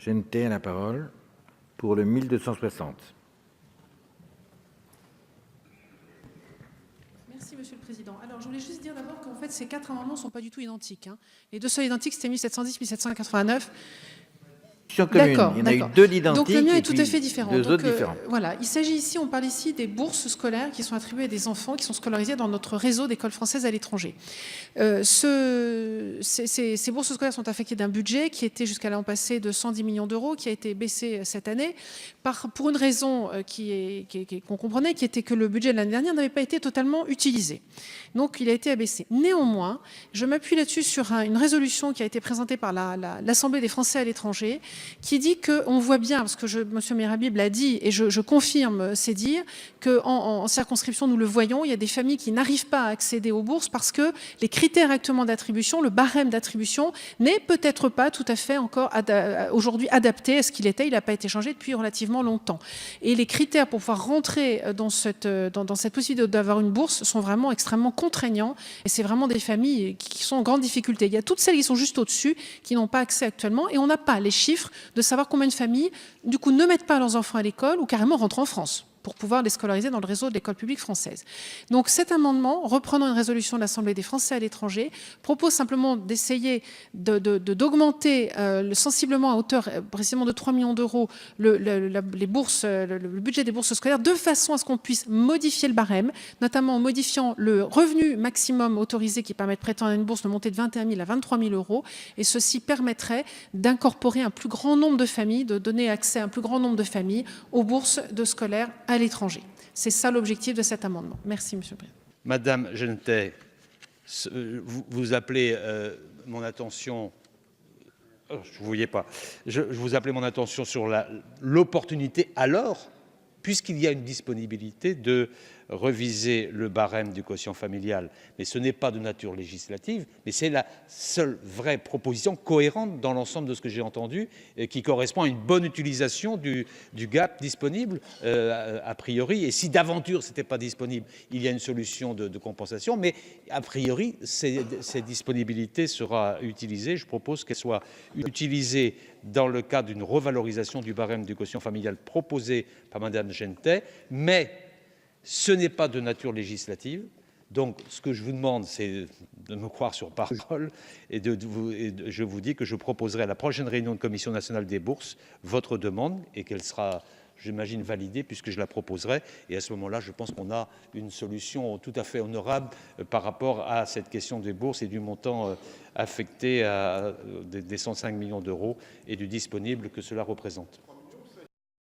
Genetet a la parole pour le 1260. Merci, Monsieur le Président. Alors, je voulais juste dire d'abord qu'en fait, ces 4 amendements ne sont pas du tout identiques. Les deux seuls identiques, c'était 1710, 1789. D'accord, il y en a eu deux identiques. Donc le mien est tout à fait différent. Deux autres différents. Voilà, il s'agit ici, on parle ici des bourses scolaires qui sont attribuées à des enfants qui sont scolarisés dans notre réseau d'écoles françaises à l'étranger. Ces bourses scolaires sont affectées d'un budget qui était jusqu'à l'an passé de 110 millions d'euros, qui a été baissé cette année pour une raison qu'on comprenait, qui était que le budget de l'année dernière n'avait pas été totalement utilisé. Donc il a été abaissé. Néanmoins, je m'appuie là-dessus sur une résolution qui a été présentée par l'Assemblée des Français à l'étranger, qui dit qu'on voit bien, parce que M. Mirabib l'a dit, et je confirme ces dires, qu'en circonscription, nous le voyons, il y a des familles qui n'arrivent pas à accéder aux bourses parce que les critères actuellement d'attribution, le barème d'attribution, n'est peut-être pas tout à fait encore aujourd'hui adapté à ce qu'il était. Il n'a pas été changé depuis relativement longtemps. Et les critères pour pouvoir rentrer dans cette possibilité d'avoir une bourse sont vraiment extrêmement contraignants. Et c'est vraiment des familles qui sont en grande difficulté. Il y a toutes celles qui sont juste au-dessus, qui n'ont pas accès actuellement, et on n'a pas les chiffres de savoir combien de familles, du coup, ne mettent pas leurs enfants à l'école ou carrément rentrent en France pour pouvoir les scolariser dans le réseau de l'école publique française. Donc cet amendement, reprenant une résolution de l'Assemblée des Français à l'étranger, propose simplement d'essayer d'augmenter sensiblement à hauteur précisément de 3 millions d'euros le budget des bourses scolaires, de façon à ce qu'on puisse modifier le barème, notamment en modifiant le revenu maximum autorisé qui permet de prétendre à une bourse de monter de 21 000 à 23 000 euros. Et ceci permettrait d'incorporer un plus grand nombre de familles, de donner accès à un plus grand nombre de familles aux bourses de scolaires à l'étranger. C'est ça l'objectif de cet amendement. Merci, Monsieur le Président. Madame Genetet, vous appelez mon attention. Je ne voyais pas. Je vous appelais mon attention sur l'opportunité alors, puisqu'il y a une disponibilité de reviser le barème du quotient familial. Mais ce n'est pas de nature législative, mais c'est la seule vraie proposition cohérente dans l'ensemble de ce que j'ai entendu et qui correspond à une bonne utilisation du gap disponible a priori. Et si d'aventure ce n'était pas disponible, il y a une solution de compensation. Mais a priori, cette disponibilité sera utilisée. Je propose qu'elle soit utilisée dans le cadre d'une revalorisation du barème du quotient familial proposé par Madame Genetet, mais ce n'est pas de nature législative. Donc, ce que je vous demande, c'est de me croire sur parole et je vous dis que je proposerai à la prochaine réunion de Commission nationale des bourses votre demande et qu'elle sera, j'imagine, validée puisque je la proposerai. Et à ce moment-là, je pense qu'on a une solution tout à fait honorable par rapport à cette question des bourses et du montant affecté à des 105 millions d'euros et du disponible que cela représente.